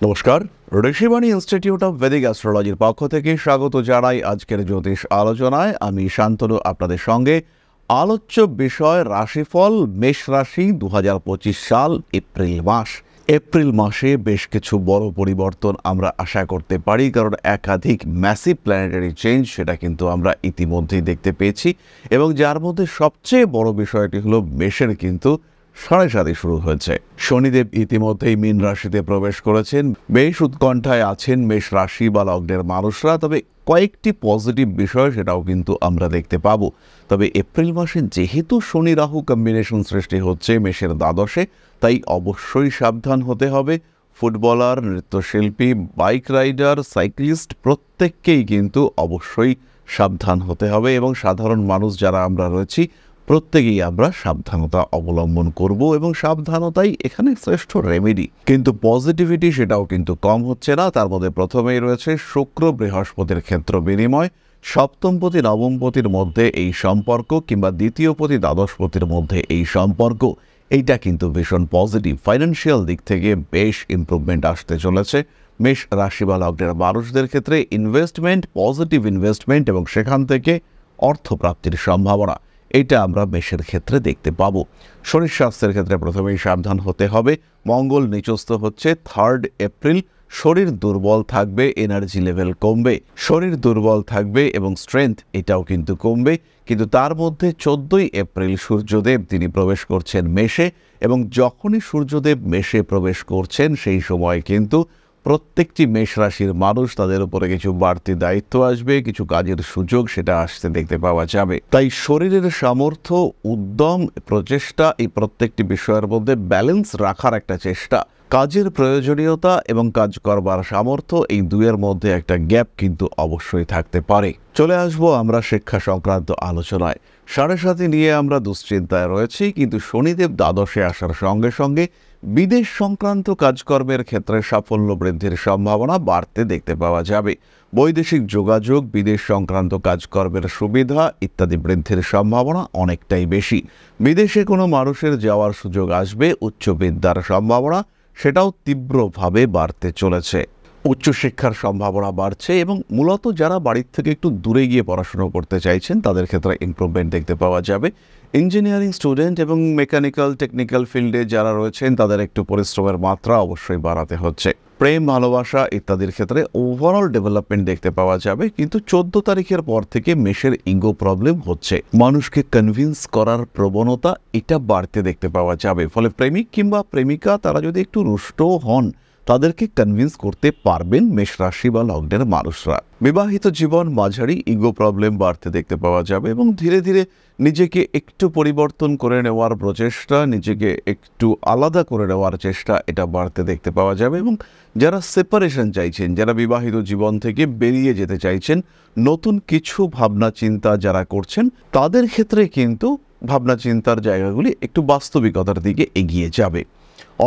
নমস্কার, Rishibani institute of Vedic অ্যাস্ট্রোলজির পক্ষ থেকে স্বাগত জানাই আজকের জ্যোতিষ আলোচনায়। আমি শান্তনু আপনাদের সঙ্গে। আলোচ্য বিষয় রাশিফল মেষ রাশি 2025 সাল এপ্রিল মাসে বেশ কিছু বড় পরিবর্তন আমরা আশা করতে পারি, কারণ একাধিক ম্যাসিভ প্ল্যানেটারি চেঞ্জ সেটা কিন্তু আমরা ইতিমধ্যেই দেখতে পেয়েছি, এবং যার মধ্যে সবচেয়ে বড় বিষয়টি হলো মেষের কিন্তু 7.5 শুরু হয়েছে। শনিদেব ইতিমধ্যেই মীন রাশিতে প্রবেশ করেছেন। বেশ উৎকণ্ঠায় আছেন মেষ রাশি বা লগ্নের মানুষরা, তবে কয়েকটি পজিটিভ বিষয় সেটাও কিন্তু আমরা দেখতে পাবো। তবে এপ্রিল মাসে যেহেতু শনি রাহু কম্বিনেশন সৃষ্টি হচ্ছে মেষের দ্বাদশে, তাই অবশ্যই সাবধান হতে হবে। ফুটবলার, নৃত্যশিল্পী, বাইক রাইডার, সাইক্লিস্ট প্রত্যেককেই কিন্তু অবশ্যই সাবধান হতে হবে, এবং সাধারণ মানুষ যারা আমরা রয়েছি প্রত্যেকেই আমরা সাবধানতা অবলম্বন করব, এবং সাবধানতাই এখানে শ্রেষ্ঠ রেমেডি। কিন্তু পজিটিভিটি সেটাও কিন্তু কম হচ্ছে না। তার মধ্যে প্রথমেই রয়েছে শুক্র বৃহস্পতির ক্ষেত্র বিনিময়। সপ্তমপতি নবমপতির মধ্যে এই সম্পর্ক, কিংবা দ্বিতীয়পতি দ্বাদশপতির মধ্যে এই সম্পর্ক, এইটা কিন্তু ভীষণ পজিটিভ। ফাইন্যান্সিয়াল দিক থেকে বেশ ইমপ্রুভমেন্ট আসতে চলেছে মেষ রাশি বা লগ্নের মানুষদের ক্ষেত্রে। ইনভেস্টমেন্ট, পজিটিভ ইনভেস্টমেন্ট, এবং সেখান থেকে অর্থপ্রাপ্তির সম্ভাবনা, এটা আমরা মেষের ক্ষেত্রে দেখতে পাবো। শরীর স্বাস্থ্যের ক্ষেত্রে প্রথমেই সাবধান হতে হবে। মঙ্গল নিচস্থ হচ্ছে 3 এপ্রিল। শরীর দুর্বল থাকবে, এনার্জি লেভেল কমবে, শরীর দুর্বল থাকবে এবং স্ট্রেংথ এটাও কিন্তু কমবে। কিন্তু তার মধ্যে 14 এপ্রিল সূর্যদেব তিনি প্রবেশ করছেন মেষে, এবং যখনই সূর্যদেব মেষে প্রবেশ করছেন সেই সময় কিন্তু প্রত্যেকটি মেষ রাশির মানুষ তাদের উপরে কিছু বাড়তি দায়িত্ব আসবে, কিছু কাজের সুযোগ সেটা আসতে দেখতে পাওয়া যাবে। তাই শরীরের সামর্থ্য, উদ্যম, প্রচেষ্টা, এই প্রত্যেকটি বিষয়ের মধ্যে ব্যালেন্স রাখার একটা চেষ্টা, কাজের প্রয়োজনীয়তা এবং কাজ করবার সামর্থ্য, এই দুয়ের মধ্যে একটা গ্যাপ কিন্তু অবশ্যই থাকতে পারে। চলে আসবো আমরা শিক্ষা সংক্রান্ত আলোচনায়। 7.5 নিয়ে আমরা দুশ্চিন্তায় রয়েছি, কিন্তু শনিদেব দ্বাদশে আসার সঙ্গে সঙ্গে বিদেশ সংক্রান্ত কাজকর্মের ক্ষেত্রে সাফল্য বৃদ্ধির সম্ভাবনা বাড়তে দেখতে পাওয়া যাবে। বৈদেশিক যোগাযোগ, বিদেশ সংক্রান্ত কাজকর্মের সুবিধা ইত্যাদি বৃদ্ধির সম্ভাবনা অনেকটাই বেশি। বিদেশে কোনো মানুষের যাওয়ার সুযোগ আসবে, উচ্চবিদ্যার সম্ভাবনা সেটাও তীব্রভাবে বাড়তে চলেছে। উচ্চশিক্ষার সম্ভাবনা বাড়ছে, এবং মূলত যারা বাড়ির থেকে একটু দূরে গিয়ে পড়াশোনা করতে চাইছেন তাদের ক্ষেত্রে ইমপ্রুভমেন্ট দেখতে পাওয়া যাবে। ইঞ্জিনিয়ারিং স্টুডেন্ট এবং মেকানিক্যাল, টেকনিক্যাল ফিল্ডে যারা রয়েছেন তাদের একটু পরিশ্রমের মাত্রা অবশ্যই বাড়াতে হচ্ছে। প্রেম, ভালোবাসা ইত্যাদির ক্ষেত্রে ওভারঅল ডেভেলপমেন্ট দেখতে পাওয়া যাবে। কিন্তু 14 তারিখের পর থেকে মেষের ইগো প্রবলেম হচ্ছে, মানুষকে কনভিন্স করার প্রবণতা এটা বাড়তে দেখতে পাওয়া যাবে। ফলে প্রেমিক কিংবা প্রেমিকা তারা যদি একটু রুষ্ট হন, তাদেরকে কনভিন্স করতে পারবেন মেষ রাশি বা লগ্নের মানুষরা। বিবাহিত জীবন মাঝারি, ইগো প্রবলেম বাড়তে দেখতে পাওয়া যাবে, এবং ধীরে ধীরে নিজেকে একটু পরিবর্তন করে নেওয়ার প্রচেষ্টা, নিজেকে একটু আলাদা করে নেওয়ার চেষ্টা, এটা বাড়তে দেখতে পাওয়া যাবে। এবং যারা সেপারেশন চাইছেন, যারা বিবাহিত জীবন থেকে বেরিয়ে যেতে চাইছেন, নতুন কিছু ভাবনা চিন্তা যারা করছেন, তাদের ক্ষেত্রে কিন্তু ভাবনা চিন্তার জায়গাগুলি একটু বাস্তবিকতার দিকে এগিয়ে যাবে।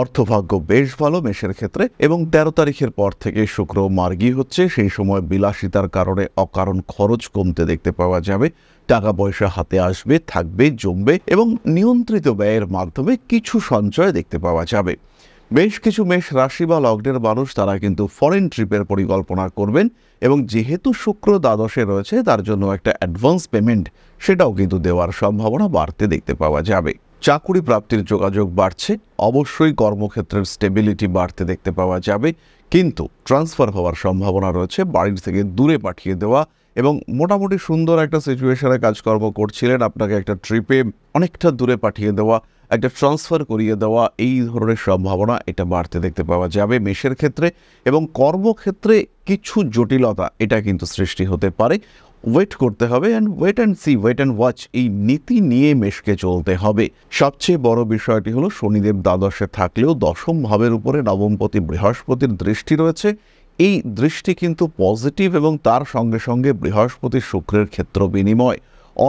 অর্থভাগ্য বেশ ভালো মেষের ক্ষেত্রে, এবং 13 তারিখের পর থেকে শুক্র মার্গী হচ্ছে। সেই সময় বিলাসিতার কারণে অকারণ খরচ কমতে দেখতে পাওয়া যাবে। টাকা পয়সা হাতে আসবে, থাকবে, জমবে, এবং নিয়ন্ত্রিত ব্যয়ের মাধ্যমে কিছু সঞ্চয় দেখতে পাওয়া যাবে। বেশ কিছু মেষ রাশি বা লগ্নের মানুষ তারা কিন্তু ফরেন ট্রিপের পরিকল্পনা করবেন, এবং যেহেতু শুক্র দ্বাদশে রয়েছে তার জন্য একটা অ্যাডভান্স পেমেন্ট সেটাও কিন্তু দেওয়ার সম্ভাবনা বাড়তে দেখতে পাওয়া যাবে। চাকুরি প্রাপ্তির যোগাযোগ বাড়ছে, অবশ্যই কর্মক্ষেত্রের স্টেবিলিটি বাড়তে দেখতে পাওয়া যাবে। কিন্তু ট্রান্সফার হওয়ার সম্ভাবনা রয়েছে, বাড়ির থেকে দূরে পাঠিয়ে দেওয়া, এবং মোটামুটি সুন্দর একটা সিচুয়েশনে কাজকর্ম করছিলেন, আপনাকে একটা ট্রিপে অনেকটা দূরে পাঠিয়ে দেওয়া, একটা ট্রান্সফার করিয়ে দেওয়া, এই ধরনের সম্ভাবনা এটা বাড়তে দেখতে পাওয়া যাবে মেষের ক্ষেত্রে। এবং কর্মক্ষেত্রে কিছু জটিলতা এটা কিন্তু সৃষ্টি হতে পারে। ওয়েট করতে হবে, wait and see, wait and watch, এই নীতি নিয়ে মেষকে চলতে হবে। সবচেয়ে বড় বিষয়টি হলো শনিদেব দ্বাদশে থাকলেও দশম ভাবের উপরে নবমপতি বৃহস্পতির দৃষ্টি রয়েছে। এই দৃষ্টি কিন্তু পজিটিভ, এবং তার সঙ্গে সঙ্গে বৃহস্পতি শুক্রের ক্ষেত্র বিনিময়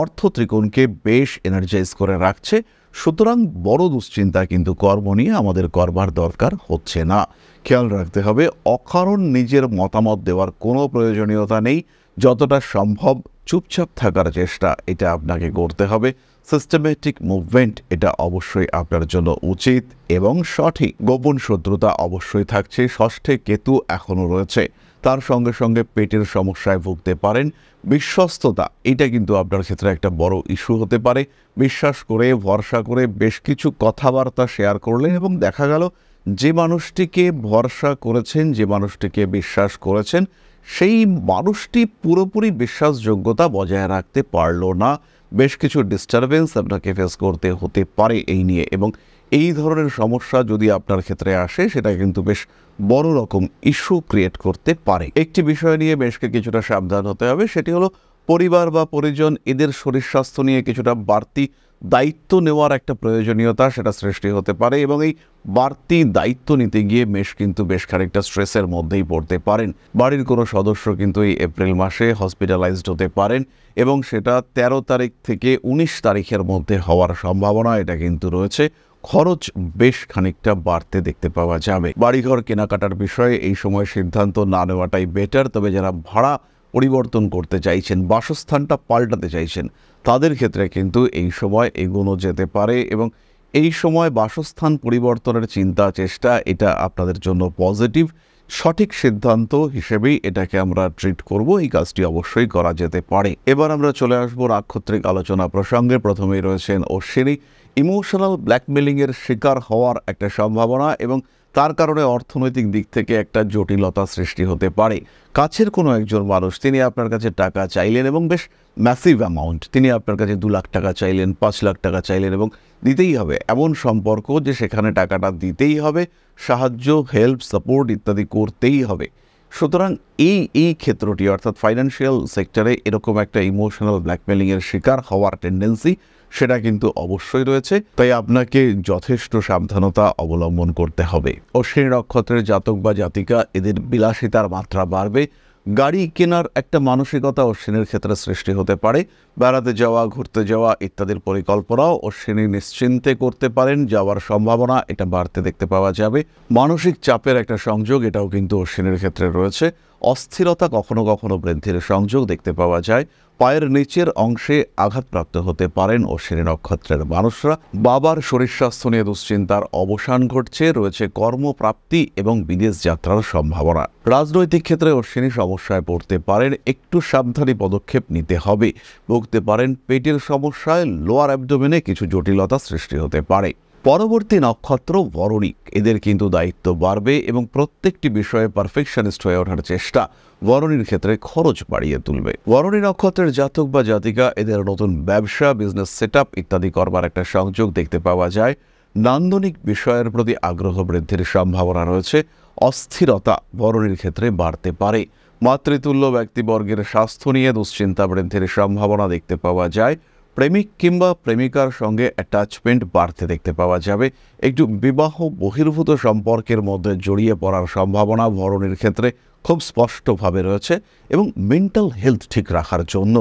অর্থ ত্রিকোণকে বেশ এনার্জাইজ করে রাখছে। সুতরাং বড় দুশ্চিন্তা কিন্তু কর্ম নিয়ে আমাদের করবার দরকার হচ্ছে না। খেয়াল রাখতে হবে, অকারণ নিজের মতামত দেওয়ার কোনো প্রয়োজনীয়তা নেই। যতটা সম্ভব চুপচাপ থাকার চেষ্টা এটা আপনাকে করতে হবে। সিস্টেমেটিক মুভমেন্ট এটা অবশ্যই আপনার জন্য উচিত এবং সঠিক। গোপন শত্রুতা অবশ্যই থাকছে, ষষ্ঠে কেতু এখনও রয়েছে, তার সঙ্গে সঙ্গে পেটের সমস্যায় ভুগতে পারেন। বিশ্বস্ততা এটা কিন্তু আপনার ক্ষেত্রে একটা বড় ইস্যু হতে পারে। বিশ্বাস করে ভরসা করে বেশ কিছু কথাবার্তা শেয়ার করলেন এবং দেখা গেল যে মানুষটিকে ভরসা করেছেন, যে মানুষটিকে বিশ্বাস করেছেন, সেই মানুষটি পুরোপুরি বিশ্বাসযোগ্যতা বজায় রাখতে পারল না। বেশ কিছু ডিস্টারবেন্স আপনাকে ফেস করতে হতে পারে এই নিয়ে, এবং এই ধরনের সমস্যা যদি আপনার ক্ষেত্রে আসে সেটা কিন্তু বেশ বড় রকম ইস্যু ক্রিয়েট করতে পারে। একটি বিষয় নিয়ে বেশকে কিছুটা সাবধান হতে হবে, সেটি হলো পরিবার বা পরিজন এদের শরীর স্বাস্থ্য নিয়ে কিছুটা বাড়তি দায়িত্ব নেওয়ার একটা প্রয়োজনীয়তা সেটা সৃষ্টি হতে পারে, এবং এই বাড়তি দায়িত্ব নিতে গিয়ে মেষ কিন্তু বেশ খানিকটা স্ট্রেসের মধ্যেই পড়তে পারেন। বাড়ির কোনো সদস্য কিন্তু এই এপ্রিল মাসে হসপিটালাইজড হতে পারেন, এবং সেটা 13 তারিখ থেকে 19 তারিখের মধ্যে হওয়ার সম্ভাবনা এটা কিন্তু রয়েছে। খরচ বেশ খানিকটা বাড়তে দেখতে পাওয়া যাবে। বাড়িঘর কেনাকাটার বিষয়ে এই সময় সিদ্ধান্ত না নেওয়াটাই বেটার। তবে যারা ভাড়া পরিবর্তন করতে চাইছেন, বাসস্থানটা পাল্টাতে চাইছেন, তাদের ক্ষেত্রে কিন্তু এই সময় এগোনো যেতে পারে, এবং এই সময় বাসস্থান পরিবর্তনের চিন্তা চেষ্টা এটা আপনাদের জন্য পজিটিভ। সঠিক সিদ্ধান্ত হিসেবেই এটাকে আমরা ট্রিট করব, এই কাজটি অবশ্যই করা যেতে পারে। এবার আমরা চলে আসবো নাক্ষত্রিক আলোচনা প্রসঙ্গে। প্রথমেই রয়েছেন অশ্বিনী। ইমোশনাল ব্ল্যাকমেলিংয়ের শিকার হওয়ার একটা সম্ভাবনা, এবং তার কারণে অর্থনৈতিক দিক থেকে একটা জটিলতা সৃষ্টি হতে পারে। কাছের কোনো একজন মানুষ তিনি আপনার কাছে টাকা চাইলেন এবং বেশ ম্যাসিভ অ্যামাউন্ট, তিনি আপনার কাছে 2 লাখ টাকা চাইলেন, 5 লাখ টাকা চাইলেন, এবং দিতেই হবে এমন সম্পর্ক যে সেখানে টাকাটা দিতেই হবে, সাহায্য, হেল্প, সাপোর্ট ইত্যাদি করতেই হবে। সুতরাং এই ক্ষেত্রটি অর্থাৎ ফাইন্যান্সিয়াল সেক্টরে এরকম একটা ইমোশনাল ব্ল্যাকমেলিংয়ের শিকার হওয়ার টেন্ডেন্সি সেটা কিন্তু অবশ্যই রয়েছে, তাই আপনাকে যথেষ্ট সাবধানতা অবলম্বন করতে হবে। অশ্বিনী নক্ষত্রের জাতক বা জাতিকা এদের বিলাসিতার মাত্রা বাড়বে। গাড়ি কেনার একটা মানসিকতা অশ্বিনীর ক্ষেত্রে সৃষ্টি হতে পারে। বেড়াতে যাওয়া, ঘুরতে যাওয়া ইত্যাদির পরিকল্পনাও অশ্বিনী নিশ্চিন্তে করতে পারেন, যাওয়ার সম্ভাবনা এটা বাড়তে দেখতে পাওয়া যাবে। মানসিক চাপের একটা সংযোগ এটাও কিন্তু অশ্বিনীর ক্ষেত্রে রয়েছে। অস্থিরতা কখনো কখনো বৃদ্ধির সংযোগ দেখতে পাওয়া যায়। পায়ের নিচের অংশে আঘাতপ্রাপ্ত হতে পারেন অশ্বিনী নক্ষত্রের মানুষরা। বাবার শরীর স্বাস্থ্য নিয়ে দুশ্চিন্তার অবসান ঘটছে। রয়েছে কর্মপ্রাপ্তি এবং বিদেশ যাত্রার সম্ভাবনা। রাজনৈতিক ক্ষেত্রে অশ্বিনী সমস্যায় পড়তে পারেন, একটু সাবধানী পদক্ষেপ নিতে হবে। ভুগতে পারেন পেটের সমস্যায়, লোয়ার অ্যাবডোমেনে কিছু জটিলতা সৃষ্টি হতে পারে। পরবর্তী নক্ষত্র বরণী। এদের কিন্তু দায়িত্ব বাড়বে এবং প্রত্যেকটি বিষয়ে পারফেকশনিস্ট হয়ে ওঠার চেষ্টা বরণীর ক্ষেত্রে খরচ বাড়িয়ে তুলবে। বরণী নক্ষত্রের জাতক বা জাতিকা এদের নতুন ব্যবসা, বিজনেস সেটআপ ইত্যাদি করবার একটা সংযোগ দেখতে পাওয়া যায়। নান্দনিক বিষয়ের প্রতি আগ্রহ বৃদ্ধির সম্ভাবনা রয়েছে। অস্থিরতা বরণীর ক্ষেত্রে বাড়তে পারে। মাতৃতুল্য ব্যক্তিবর্গের স্বাস্থ্য নিয়ে দুশ্চিন্তা বৃদ্ধির সম্ভাবনা দেখতে পাওয়া যায়। প্রেমিক কিংবা প্রেমিকার সঙ্গে অ্যাটাচমেন্ট বাড়তে দেখতে পাওয়া যাবে। একটু বিবাহ বহির্ভূত সম্পর্কের মধ্যে জড়িয়ে পড়ার সম্ভাবনা বরণীর ক্ষেত্রে খুব স্পষ্টভাবে রয়েছে, এবং মেন্টাল হেলথ ঠিক রাখার জন্য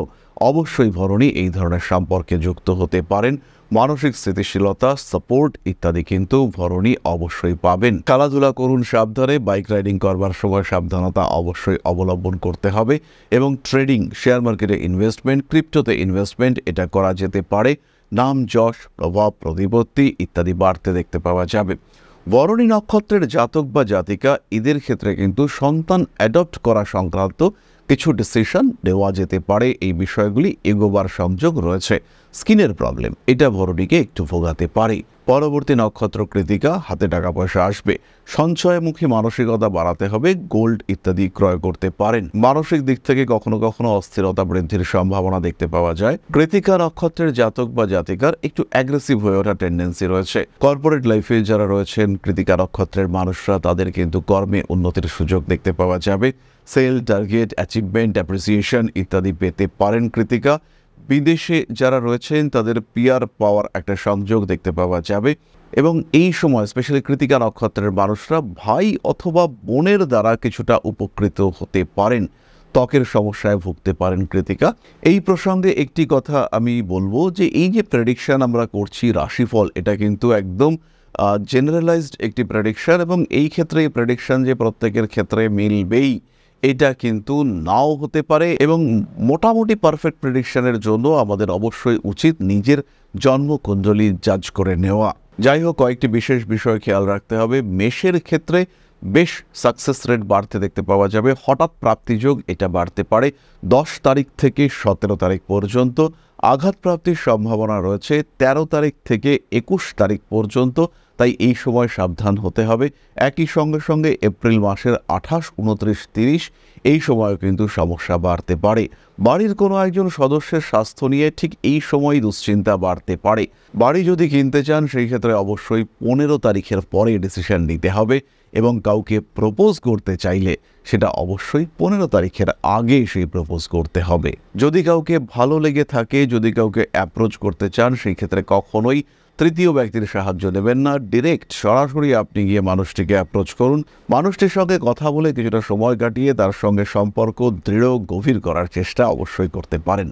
অবশ্যই বরণী এই ধরনের সম্পর্কে যুক্ত হতে পারেন। মানসিক স্থিতিশীলতা, সাপোর্ট ইত্যাদি কিন্তু বরণী অবশ্যই পাবেন। খেলাধুলা করুন সাবধানে। বাইক রাইডিং করবার সময় সাবধানতা অবশ্যই অবলম্বন করতে হবে, এবং ট্রেডিং, শেয়ার মার্কেটে ইনভেস্টমেন্ট, ক্রিপ্টোতে ইনভেস্টমেন্ট এটা করা যেতে পারে। নাম, যশ, প্রভাব, প্রতিপত্তি ইত্যাদি বাড়তে দেখতে পাওয়া যাবে। বরণী নক্ষত্রের জাতক বা জাতিকা এদের ক্ষেত্রে কিন্তু সন্তান অ্যাডপ্ট করা সংক্রান্ত কিছু ডিসিশন নেওয়া যেতে পারে। এই বিষয়গুলি এগোবার সংযোগ রয়েছে। স্কিনের প্রবলেম এটা বরণীকে একটু ভোগাতে পারে। পরবর্তী নক্ষত্র কৃতিকা। হাতে টাকা পয়সা আসবে। সঞ্চয়মুখী মানসিকতা বাড়াতে হবে। গোল্ড ইত্যাদি ক্রয় করতে পারেন। মানসিক দিক থেকে কখনো কখনো অস্থিরতা বৃদ্ধির সম্ভাবনা দেখতে পাওয়া যায়। কৃতিকা নক্ষত্রের জাতক বা জাতিকার একটু অ্যাগ্রেসিভ হয়ে ওঠার টেন্ডেন্সি রয়েছে। কর্পোরেট লাইফে যারা রয়েছেন কৃতিকা নক্ষত্রের মানুষরা, তাদের কিন্তু কর্মে উন্নতির সুযোগ দেখতে পাওয়া যাবে। সেল, টার্গেট, অ্যাচিভমেন্ট, অ্যাপ্রিসিয়েশন ইত্যাদি পেতে পারেন কৃতিকা। বিদেশে যারা রয়েছেন তাদের পিআর পাওয়ার একটা সংযোগ দেখতে পাওয়া যাবে, এবং এই সময় স্পেশালি কৃতিকা নক্ষত্রের মানুষরা ভাই অথবা বোনের দ্বারা কিছুটা উপকৃত হতে পারেন। ত্বকের সমস্যায় ভুগতে পারেন কৃতিকা। এই প্রসঙ্গে একটি কথা আমি বলবো যে এই যে প্রেডিকশন আমরা করছি রাশিফল, এটা কিন্তু একদম জেনারেলাইজড একটি প্রেডিকশন, এবং এই ক্ষেত্রে এই প্রেডিকশন যে প্রত্যেকের ক্ষেত্রে মিলবেই এটা কিন্তু নাও হতে পারে, এবং মোটামুটি পারফেক্ট প্রেডিকশনের জন্য আমাদের অবশ্যই উচিত নিজের জন্মকুণ্ডলী জাজ করে নেওয়া। যাই হোক, কয়েকটি বিশেষ বিষয় খেয়াল রাখতে হবে। মেষের ক্ষেত্রে বেশ সাকসেস রেট বাড়তে দেখতে পাওয়া যাবে। হঠাৎ প্রাপ্তিযোগ এটা বাড়তে পারে 10 তারিখ থেকে 17 তারিখ পর্যন্ত। আঘাত প্রাপ্তির সম্ভাবনা রয়েছে 13 তারিখ থেকে 21 তারিখ পর্যন্ত, তাই এই সময় সাবধান হতে হবে। একই সঙ্গে সঙ্গে এপ্রিল মাসের 28, 29, 30 এই সময়ও কিন্তু সমস্যা বাড়তে পারে। বাড়ির কোনো একজন সদস্যের স্বাস্থ্য নিয়ে ঠিক এই সময় দুশ্চিন্তা বাড়তে পারে। বাড়ি যদি কিনতে চান সেই ক্ষেত্রে অবশ্যই 15 তারিখের পরে ডিসিশন নিতে হবে, এবং কাউকে প্রপোজ করতে চাইলে সেটা অবশ্যই 15 তারিখের আগে সেই প্রপোজ করতে হবে। যদি কাউকে ভালো লেগে থাকে, যদি কাউকে অ্যাপ্রোচ করতে চান, সেই ক্ষেত্রে কখনোই তৃতীয় ব্যক্তির সাহায্য নেবেন না। ডিরেক্ট সরাসরি আপনি গিয়ে মানুষটিকে অ্যাপ্রোচ করুন। মানুষটির সঙ্গে কথা বলে কিছুটা সময় কাটিয়ে তার সঙ্গে সম্পর্ক দৃঢ় গভীর করার চেষ্টা অবশ্যই করতে পারেন।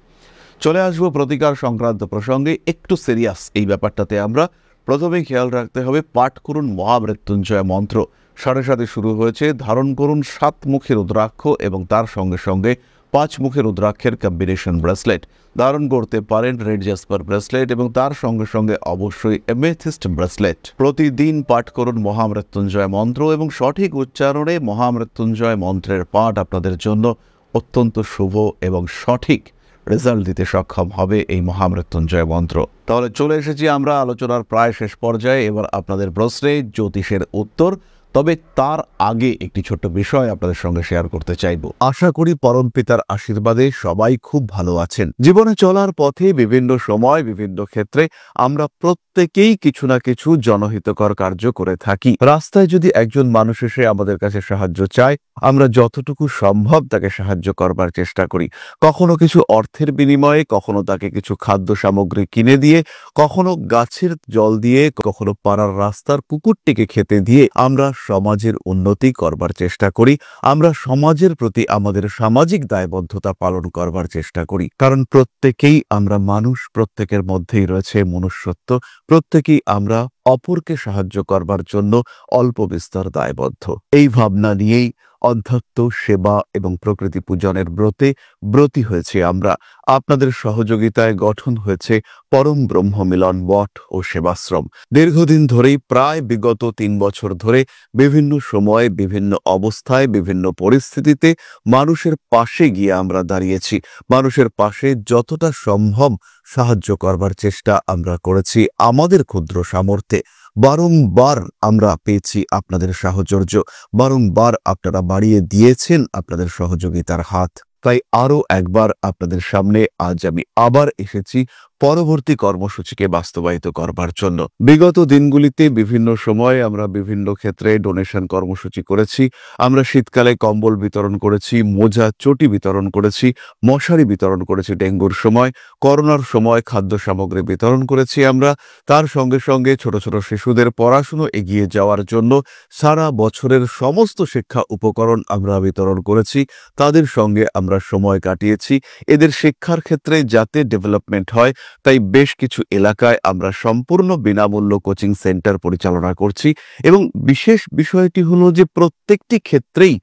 চলে আসবো প্রতিকার সংক্রান্ত প্রসঙ্গে। একটু সিরিয়াস এই ব্যাপারটাতে আমরা। প্রথমে খেয়াল রাখতে হবে, পাঠ করুন মহামৃত্যুঞ্জয় মন্ত্র। সাড়ে সাথে শুরু হয়েছে। ধারণ করুন 7 মুখের রুদ্রাক্ষ এবং তার সঙ্গে সঙ্গে 5 মুখের রুদ্রাক্ষের কম্বিনেশন ব্রেসলেট ধারণ করতে পারেন। রেড জাসপার ব্রেসলেট এবং তার সঙ্গে সঙ্গে অবশ্যই এমেথিস্ট ব্রেসলেট। প্রতিদিন পাঠ করুন মহামৃত্যুঞ্জয় মন্ত্র, এবং সঠিক উচ্চারণে মহামৃত্যুঞ্জয় মন্ত্রের পাঠ আপনাদের জন্য অত্যন্ত শুভ এবং সঠিক রেজাল্ট দিতে সক্ষম হবে এই মহামৃত্যুঞ্জয় মন্ত্র। তাহলে চলে এসেছি আমরা আলোচনার প্রায় শেষ পর্যায়ে। এবার আপনাদের প্রশ্নে জ্যোতিষের উত্তর। তবে তার আগে একটি ছোট্ট বিষয় আপনাদের সঙ্গে শেয়ার করতে চাইব। আশা করি পরমপিতার আশীর্বাদে সবাই খুব ভালো আছেন। জীবনে চলার পথে বিভিন্ন সময় বিভিন্ন ক্ষেত্রে আমরা প্রত্যেকেই কিছু না কিছু জনহিতকর কার্য করে থাকি। রাস্তায় যদি একজন মানুষ এসে আমাদের কাছে সাহায্য চায়, আমরা যতটুকু সম্ভব তাকে সাহায্য করবার চেষ্টা করি। কখনো কিছু অর্থের বিনিময়ে, কখনো তাকে কিছু খাদ্য সামগ্রী কিনে দিয়ে, কখনো গাছের জল দিয়ে, কখনো পাড়ার রাস্তার কুকুরটিকে খেতে দিয়ে আমরা সমাজের উন্নতি করবার চেষ্টা করি। আমরা সমাজের প্রতি আমাদের সামাজিক দায়বদ্ধতা পালন করবার চেষ্টা করি। কারণ প্রত্যেকেই আমরা মানুষ, প্রত্যেকের মধ্যেই রয়েছে মনুষ্যত্ব, প্রত্যেকেই আমরা অপরকে সাহায্য করবার জন্য অল্প বিস্তর দায়বদ্ধ। এই ভাবনা নিয়েই অধ্যাত্ম, সেবা এবং প্রকৃতি পূজনের ব্রতী হয়েছে আমরা। আপনাদের সহযোগিতায় গঠন হয়েছে পরম ব্রহ্ম মিলন মঠ ও সেবাশ্রম। দীর্ঘদিন ধরেই, প্রায় বিগত 3 বছর ধরে বিভিন্ন সময়ে, বিভিন্ন অবস্থায়, বিভিন্ন পরিস্থিতিতে মানুষের পাশে গিয়ে আমরা দাঁড়িয়েছি। মানুষের পাশে যতটা সম্ভব সাহায্য করবার চেষ্টা আমরা করেছি আমাদের ক্ষুদ্র সামর্থ্যে। বারংবার আমরা পেয়েছি আপনাদের সাহচর্য, বারংবার আপনারা বাড়িয়ে দিয়েছেন আপনাদের সহযোগিতার হাত। তাই আরও একবার আপনাদের সামনে আজ আমি আবার এসেছি পরবর্তী কর্মসূচিকে বাস্তবায়িত করবার জন্য। বিগত দিনগুলিতে বিভিন্ন সময়ে আমরা বিভিন্ন ক্ষেত্রে ডোনেশন কর্মসূচি করেছি। আমরা শীতকালে কম্বল বিতরণ করেছি, মোজা, চটি বিতরণ করেছি, মশারি বিতরণ করেছি ডেঙ্গুর সময়, করোনার সময় খাদ্য সামগ্রী বিতরণ করেছি আমরা। তার সঙ্গে সঙ্গে ছোট ছোট শিশুদের পড়াশুনো এগিয়ে যাওয়ার জন্য সারা বছরের সমস্ত শিক্ষা উপকরণ আমরা বিতরণ করেছি। তাদের সঙ্গে আমরা সময় কাটিয়েছি। এদের শিক্ষার ক্ষেত্রে যাতে ডেভেলপমেন্ট হয়, তাই বেশ কিছু এলাকায় আমরা সম্পূর্ণ বিনামূল্য কোচিং সেন্টার পরিচালনা করছি। এবং বিশেষ বিষয়টি হলো যে প্রত্যেকটি ক্ষেত্রেই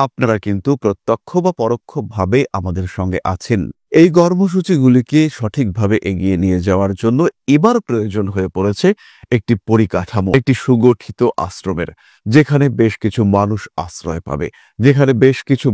আপনারা কিন্তু প্রত্যক্ষ বা পরোক্ষভাবে আমাদের সঙ্গে আছেন। এই কর্মসূচিগুলিকে সঠিকভাবে এগিয়ে নিয়ে যাওয়ার জন্য এবার প্রয়োজন হয়ে পড়েছে একটি পরিকাঠামো, একটি সুগঠিত আশ্রমের, যেখানে বেশ কিছু মানুষ আশ্রয় পাবে, যেখানে বেশ কিছু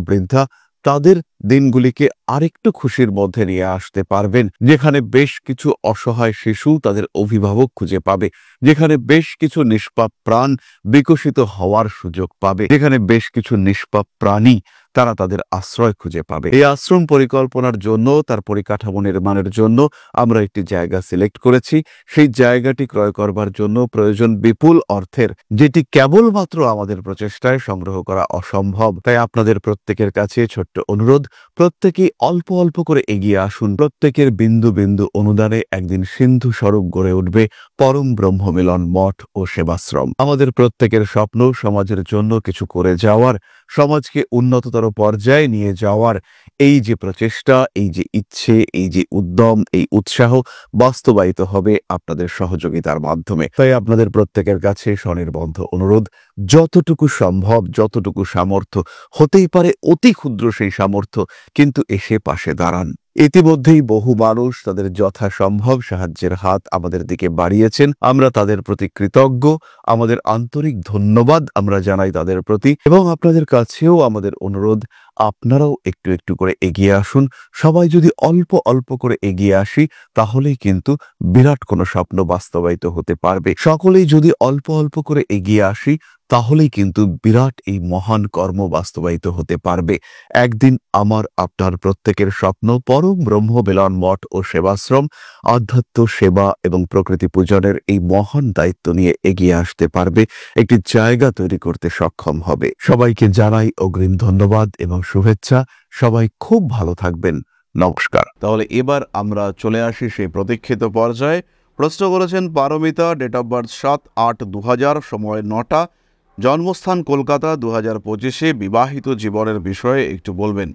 বৃদ্ধা তাদের দিনগুলিকে আরেকটু খুশির মধ্যে নিয়ে আসতে পারবেন, যেখানে বেশ কিছু অসহায় শিশু তাদের অভিভাবক খুঁজে পাবে, যেখানে বেশ কিছু নিষ্পাপ প্রাণ বিকশিত হওয়ার সুযোগ পাবে, যেখানে বেশ কিছু নিষ্পাপ প্রাণী তারা তাদের আশ্রয় খুঁজে পাবে। এই আশ্রম পরিকল্পনার জন্য, তার পরিকাঠামো নির্মাণের জন্য আমরা একটি জায়গা সিলেক্ট করেছি। সেই জায়গাটি ক্রয় করবার জন্য প্রয়োজন বিপুল অর্থের, যেটি কেবলমাত্র আমাদের প্রচেষ্টায় সংগ্রহ করা অসম্ভব। তাই আপনাদের প্রত্যেকের কাছে ছোট্ট অনুরোধ, প্রত্যেকেই অল্প অল্প করে এগিয়ে আসুন। প্রত্যেকের বিন্দু বিন্দু অনুদানে একদিন সিন্ধু স্বরূপ গড়ে উঠবে পরম ব্রহ্ম মিলন মঠ ও সেবাশ্রম। আমাদের প্রত্যেকের স্বপ্ন সমাজের জন্য কিছু করে যাওয়ার, সমাজকে উন্নততর পর্যায়ে নিয়ে যাওয়ার। এই যে প্রচেষ্টা, এই যে ইচ্ছে, এই যে উদ্যম, এই উৎসাহ বাস্তবায়িত হবে আপনাদের সহযোগিতার মাধ্যমে। তাই আপনাদের প্রত্যেকের কাছে স্বনির্বন্ধ অনুরোধ, যতটুকু সম্ভব, যতটুকু সামর্থ্য, হতেই পারে অতি ক্ষুদ্র সেই সামর্থ্য, কিন্তু এসে পাশে দাঁড়ান। ইতিমধ্যেই বহু মানুষ তাদের যথাসম্ভব সাহায্যের হাত আমাদের দিকে বাড়িয়েছেন। আমরা তাদের প্রতি কৃতজ্ঞ। আমাদের আন্তরিক ধন্যবাদ আমরা জানাই তাদের প্রতি, এবং আপনাদের কাছেও আমাদের অনুরোধ, আপনারাও একটু একটু করে এগিয়ে আসুন। সবাই যদি অল্প অল্প করে এগিয়ে আসি, তাহলেই কিন্তু বিরাট কোনো স্বপ্ন বাস্তবায়িত হতে পারবে। সকলেই যদি অল্প অল্প করে এগিয়ে আসি, তাহলেই কিন্তু বিরাট এই মহান কর্ম বাস্তবায়িত হতে পারবে। একদিন আমার আপনার প্রত্যেকের স্বপ্ন পরম ব্রহ্ম মিলন মঠ ও সেবাশ্রম আধ্যাত্ম সেবা এবং প্রকৃতি পূজনের এই মহান দায়িত্ব নিয়ে এগিয়ে আসতে পারবে, একটি জায়গা তৈরি করতে সক্ষম হবে। সবাইকে জানাই অগ্রিম ধন্যবাদ এবং শুভেচ্ছা। সবাই খুব ভালো থাকবেন। নমস্কার। তাহলে এবার আমরা চলে আসি সেই প্রতীক্ষিত পর্যায়ে। প্রশ্ন করেছেন পারমিতা, ডেট অফ বার্থ 7/8/2000, সময় 9টা, জন্মস্থান কলকাতা, 2025। বিবাহিত জীবনের বিষয়ে একটু বলবেন।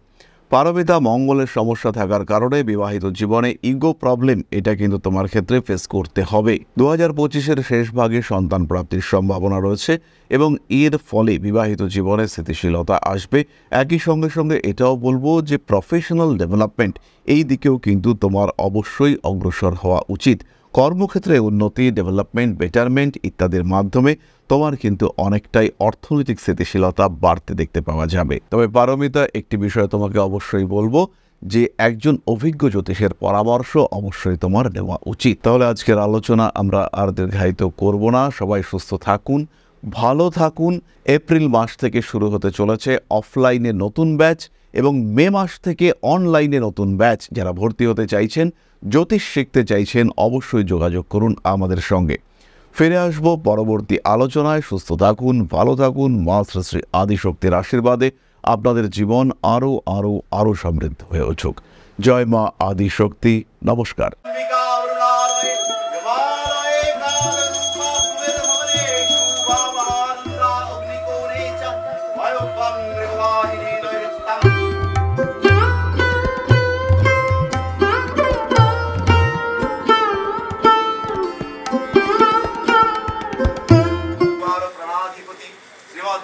পারমিতা, মঙ্গলের সমস্যা থাকার কারণে বিবাহিত জীবনে ইগো প্রবলেম, এটা কিন্তু তোমার ক্ষেত্রে ফেস করতে হবে। 2025-এর শেষ ভাগে সন্তান প্রাপ্তির সম্ভাবনা রয়েছে এবং এর ফলে বিবাহিত জীবনে স্থিতিশীলতা আসবে। একই সঙ্গে সঙ্গে এটাও বলবো যে প্রফেশনাল ডেভেলপমেন্ট, এই দিকেও কিন্তু তোমার অবশ্যই অগ্রসর হওয়া উচিত। কর্মক্ষেত্রে উন্নতি, ডেভেলপমেন্ট, বেটারমেন্ট ইত্যাদির মাধ্যমে তোমার কিন্তু অনেকটাই অর্থনৈতিক স্থিতিশীলতা বাড়তে দেখতে পাওয়া যাবে। তবে পারমিতা, একটি বিষয় তোমাকে অবশ্যই বলবো যে একজন অভিজ্ঞ জ্যোতিষের পরামর্শ অবশ্যই তোমার নেওয়া উচিত। তাহলে আজকের আলোচনা আমরা আর দীর্ঘায়িত করব না। সবাই সুস্থ থাকুন, ভালো থাকুন। এপ্রিল মাস থেকে শুরু হতে চলেছে অফলাইনে নতুন ব্যাচ এবং মে মাস থেকে অনলাইনে নতুন ব্যাচ। যারা ভর্তি হতে চাইছেন, জ্যোতিষ শিখতে চাইছেন, অবশ্যই যোগাযোগ করুন আমাদের সঙ্গে। ফিরে আসবো পরবর্তী আলোচনায়। সুস্থ থাকুন, ভালো থাকুন। মা শ্রী শ্রী আদিশক্তির আশীর্বাদে আপনাদের জীবন আরও আরও আরও সমৃদ্ধ হয়ে উঠুক। জয় মা আদিশক্তি। নমস্কার।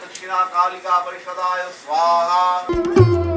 दक्षिणा कालिका परिषदाय स्वाहा।